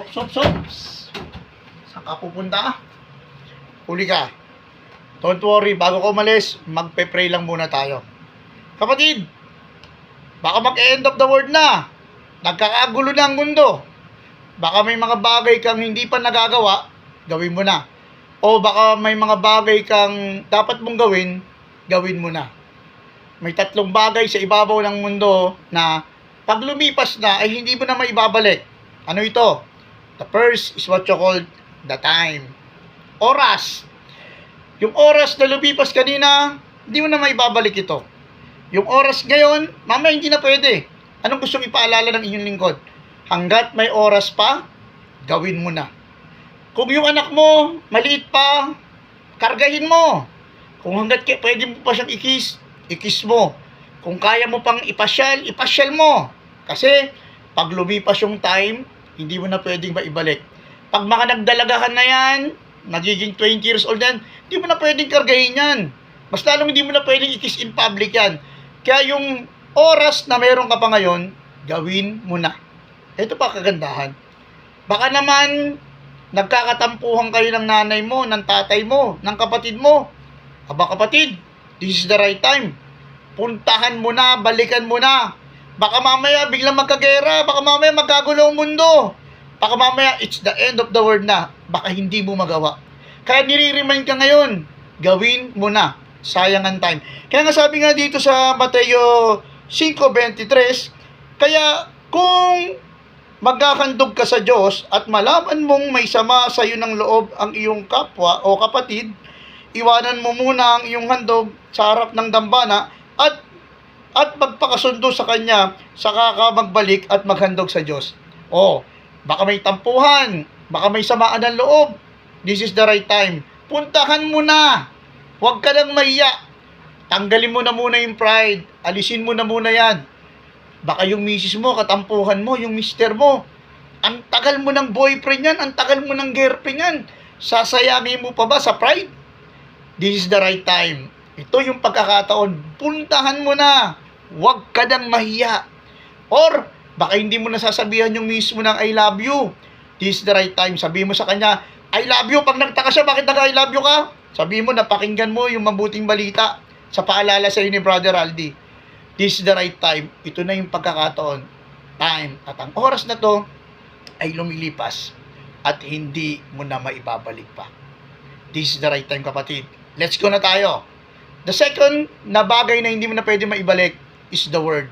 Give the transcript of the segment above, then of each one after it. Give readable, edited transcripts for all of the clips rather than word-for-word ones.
Sops. Saan ka pupunta? Huli ka. Don't worry, bago ko umalis, magpe-pray lang muna tayo. Kapatid, baka mag-end of the world na. Nagkakagulo na ang mundo. Baka may mga bagay kang hindi pa nagagawa, gawin mo na. O baka may mga bagay kang dapat mong gawin, gawin mo na. May tatlong bagay sa ibabaw ng mundo na pag lumipas na ay hindi mo na maibabalik. Ano ito? The first is what you call the time. Oras. Yung oras na lumipas kanina, hindi mo na maibabalik ito. Yung oras ngayon, mamaya hindi na pwede. Anong gustong ipaalala ng inyong lingkod? Hanggat may oras pa, gawin mo na. Kung yung anak mo, maliit pa, kargahin mo. Kung hanggat pwede mo pa siyang ikis mo. Kung kaya mo pang ipasyal mo. Kasi, pag lumipas yung time, hindi mo na pwedeng maibalik. Pag mga nagdalagahan na yan, nagiging 20 years old yan, hindi mo na pwedeng kargahin yan. Mas lalong hindi mo na pwedeng ikis in public yan. Kaya yung oras na meron ka pa ngayon, gawin mo na. Ito pa kagandahan. Baka naman, nagkakatampuhan kayo ng nanay mo, ng tatay mo, ng kapatid mo. Aba kapatid, this is the right time. Puntahan mo na, balikan mo na. Baka mamaya biglang magkagera, baka mamaya magkagulo ang mundo. Baka mamaya it's the end of the world na. Baka hindi mo magawa. Kaya nire-remind ka ngayon, gawin mo na. Sayang ang time. Kaya nga sabi nga dito sa Mateo 5:23, kaya kung magkakandog ka sa Diyos at malaman mong may sama sa iyo ng loob ang iyong kapwa o kapatid, iwanan mo muna ang iyong handog sa harap ng dambana at magpakasundo sa kanya, saka ka magbalik at maghandog sa Diyos. O, baka may tampuhan, baka may samaan ng loob. This is the right time. Puntahan mo na. Huwag ka lang mahiya. Tanggalin mo na muna yung pride. Alisin mo na muna yan. Baka yung misis mo, katampuhan mo, yung mister mo. Ang tagal mo ng boyfriend yan, ang tagal mo ng girlfriend yan. Sasayangin mo pa ba sa pride? This is the right time. Ito yung pagkakataon. Puntahan mo na. Huwag ka nang mahiya. Or, baka hindi mo nasasabihan yung misis mo ng I love you. This is the right time. Sabihin mo sa kanya, I love you. Pag nagtaka siya, bakit nag-I love you ka? Sabihin mo, napakinggan mo yung mabuting balita sa paalala sa iyo ni Brother Aldi. This is the right time. Ito na yung pagkakataon. Time. At ang oras na to ay lumilipas at hindi mo na maibabalik pa. This is the right time, kapatid. Let's go na tayo. The second na bagay na hindi mo na pwede maibalik is the word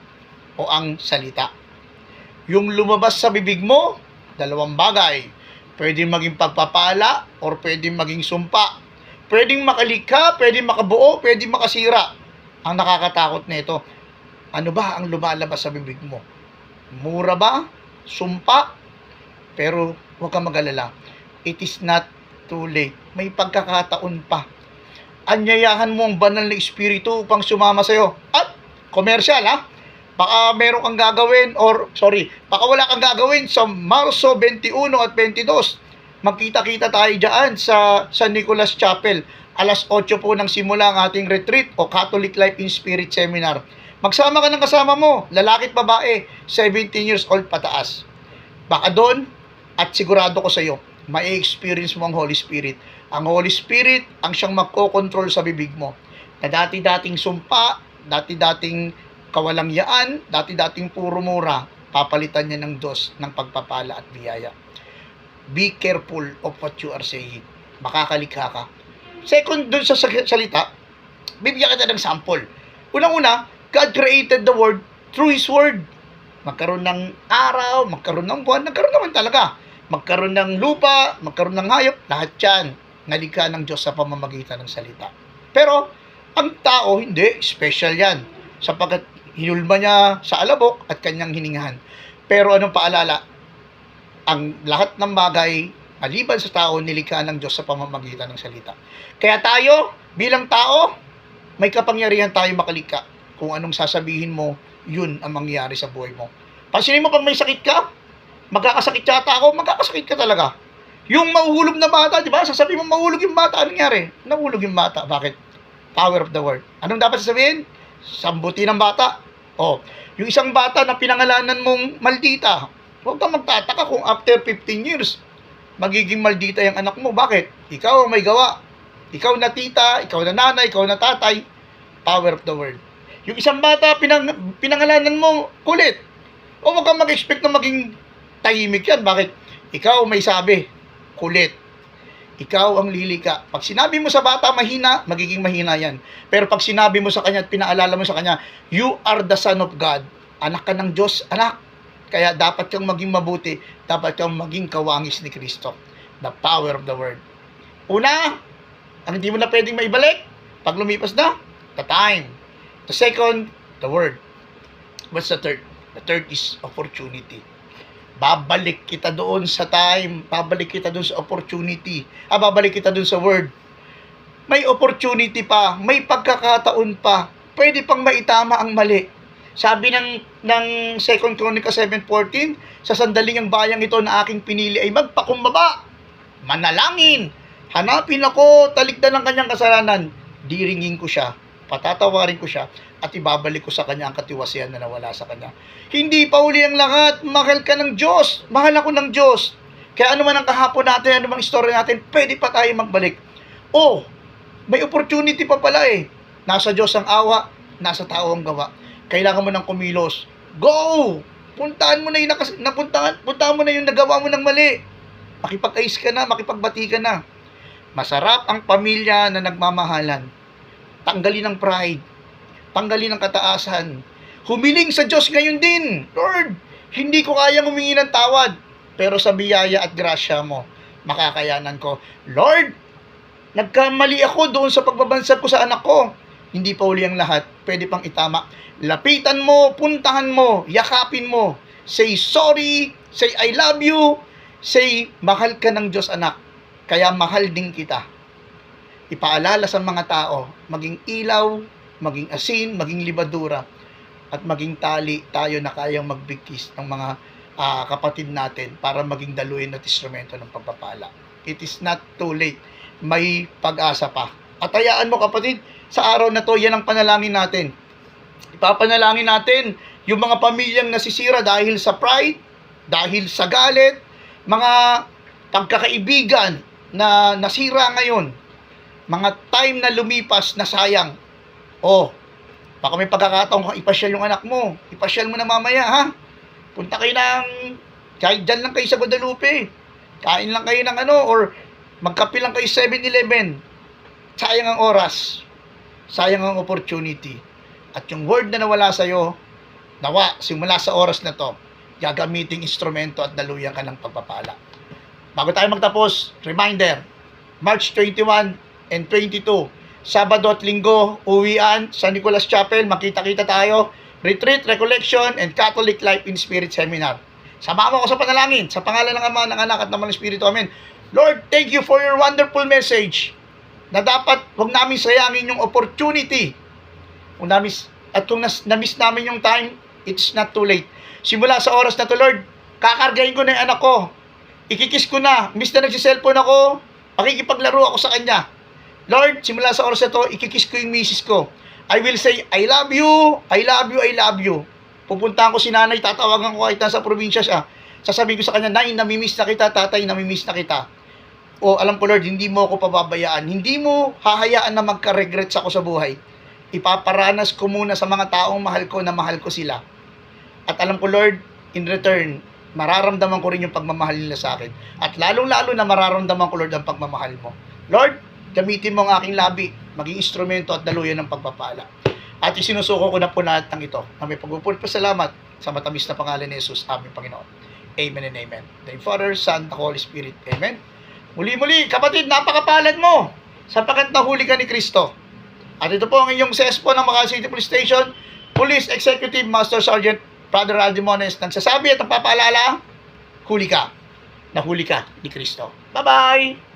o ang salita. Yung lumabas sa bibig mo, dalawang bagay. Pwedeng maging pagpapala or pwedeng maging sumpa. Pwedeng makalikha, pwedeng makabuo, pwedeng makasira. Ang nakakatakot nito, ano ba ang lumalabas sa bibig mo? Mura ba? Sumpa? Pero huwag kang mag-alala. It is not too late. May pagkakataon pa. Anyayahan mo ang banal na espiritu upang sumama sa'yo. At, commercial ha? Baka meron kang gagawin baka wala kang gagawin sa Marso 21 at 22. Magkita-kita tayo dyan sa San Nicolas Chapel. Alas 8 po nang simula ang ating retreat o Catholic Life in Spirit Seminar. Magsama ka ng kasama mo, lalaki at babae, 17 years old pataas. Baka doon, at sigurado ko sa iyo, may experience mo ang Holy Spirit. Ang Holy Spirit ang siyang magkokontrol sa bibig mo. Na dati-dating sumpa, dati-dating kawalangyaan, dati-dating puro mura, papalitan niya ng Diyos ng pagpapala at biyaya. Be careful of what you are saying. Makakalikha ka. Second, dun sa salita, bibigyan kita ng sample. Unang-una, God created the world through His Word. Magkaroon ng araw, magkaroon ng buwan, nagkaroon naman talaga. Magkaroon ng lupa, magkaroon ng hayop, lahat yan nalikha ng Diyos sa pamamagitan ng salita. Pero, ang tao, hindi, special yan. Sapagkat hinulma niya sa alabok at kanyang hiningahan. Pero anong paalala? Ang lahat ng bagay, maliban sa tao, nilikha ng Diyos sa pamamagitan ng salita. Kaya tayo, bilang tao, may kapangyarihan tayo makalikha. Kung anong sasabihin mo, yun ang mangyayari sa buhay mo. Pansinin mo pag may sakit ka, magkakasakit yata ako, magkakasakit ka talaga. Yung mahuhulog na bata, di ba? Sasabihin mo mahulog yung bata, anong nangyari? Nahulog yung bata. Bakit? Power of the word. Anong dapat sasabihin? Sambuti ng bata. O, yung isang bata na pinangalanan mong maldita, Huwag kang magtataka kung after 15 years, magiging maldita yung anak mo. Bakit? Ikaw ang may gawa. Ikaw na tita, ikaw na nanay, ikaw na tatay. Power of the word. Yung isang bata, pinangalanan mo, kulit. O huwag kang mag-expect na maging tahimik yan. Bakit? Ikaw may sabi, kulit. Ikaw ang lilika. Pag sinabi mo sa bata mahina, magiging mahina yan. Pero pag sinabi mo sa kanya at pinaalala mo sa kanya, you are the son of God. Anak ka ng Diyos, anak. Kaya dapat kang maging mabuti. Dapat kang maging kawangis ni Kristo. The power of the word. Una, ang hindi mo na pwedeng maibalik, pag lumipas na, the time. The second, the word. What's the third? The third is opportunity. Babalik kita doon sa time. Babalik kita doon sa opportunity. Babalik kita doon sa word. May opportunity pa. May pagkakataon pa. Pwede pang maitama ang mali. Sabi ng 2 Chronicles 7:14, sa sandaling ang bayang ito na aking pinili ay magpakumbaba. Manalangin. Hanapin ako, talikdan ng kanyang kasalanan. Diringin ko siya, patatawarin ko siya, at ibabalik ko sa kanya ang katiwasian na nawala sa kanya. Hindi pa uli ang lahat. Mahal ka ng Diyos. Mahal ako ng Diyos. Kaya ano man ang kahapon natin, ano mang story natin, pwede pa tayo magbalik. Oh, may opportunity pa pala eh. Nasa Diyos ang awa, nasa tao ang gawa. Kailangan mo ng kumilos. Go! Puntahan mo na yung puntahan mo na yung nagawa mo ng mali. Makipag-ayos ka na, makipagbati ka na. Masarap ang pamilya na nagmamahalan. Tanggalin ang pride. Tanggalin ang kataasan. Humiling sa Diyos ngayon din. Lord, hindi ko kayang humingi ng tawad. Pero sa biyaya at grasya mo, makakayanan ko. Lord, nagkamali ako doon sa pagbabansag ko sa anak ko. Hindi pa uli ang lahat. Pwede pang itama. Lapitan mo, puntahan mo, yakapin mo. Say sorry, say I love you, say mahal ka ng Diyos anak. Kaya mahal din kita. Ipaalala sa mga tao, maging ilaw, maging asin, maging libadura, at maging tali tayo na kayang magbigkis ng mga kapatid natin para maging daluin at instrumento ng pagpapala. It is not too late. May pag-asa pa. At hayaan mo kapatid, sa araw na to, yan ang panalangin natin. Ipapanalangin natin yung mga pamilyang nasisira dahil sa pride, dahil sa galit, mga pagkakaibigan na nasira ngayon, mga time na lumipas na sayang. Oh, baka may pagkakataon kang ipasyal yung anak mo. Ipasyal mo na mamaya, ha? Punta kayo ng, kahit dyan lang kayo sa Guadalupe. Kain lang kayo ng or magkape lang kayo 7-Eleven. Sayang ang oras. Sayang ang opportunity. At yung word na nawala sa'yo, nawa, simula sa oras na to, gagamiting instrumento at daluyan ka ng pagpapala. Bago tayo magtapos, reminder, March 21 and 22, Sabado at Linggo, uwian, San Nicolas Chapel, makita-kita tayo, retreat, recollection, and Catholic Life in Spirit Seminar. Samahan mo ko sa panalangin, sa pangalan ng Ama, ng Anak, at ng Espiritu. Amen. Lord, thank you for your wonderful message, na dapat huwag namin sayangin yung opportunity. Kung namiss namin yung time, it's not too late. Simula sa oras na to, Lord, kakargahin ko na yung anak ko. Ikikis ko na. Miss na nagsiselfone ako, makikipaglaro ako sa kanya. Lord, simula sa oras na to, ikikis ko yung misis ko. I will say, I love you, I love you, I love you. Pupuntahan ko si nanay, tatawagan ko kahit nasa probinsya siya. Sasabihin ko sa kanya, Nay, namimiss na kita, tatay, namimiss na kita. O, alam ko Lord, hindi mo ako pababayaan. Hindi mo hahayaan na magka-regrets ako sa buhay. Ipaparanas ko muna sa mga taong mahal ko na mahal ko sila. At alam ko Lord, in return, mararamdaman ko rin yung pagmamahal nila sa akin. At lalong-lalo na mararamdaman ko Lord ang pagmamahal mo. Lord, gamitin mo ang aking labi, maging instrumento at daluyan ng pagpapala. At isinusuko ko na po lahat ng ito na may pagpupulot pa salamat sa matamis na pangalan ni Jesus, aming Panginoon. Amen and amen. The Father, Son, the Holy Spirit. Amen. Muli-muli, kapatid, napakapalad mo sapagkat nahuli ka ni Kristo. At ito po ang inyong CSPO ng Makati City Police Station, Police Executive Master Sergeant Brother Aldimones, nagsasabi at nagpapaalala, huli ka. Nahuli ka ni Kristo. Bye-bye!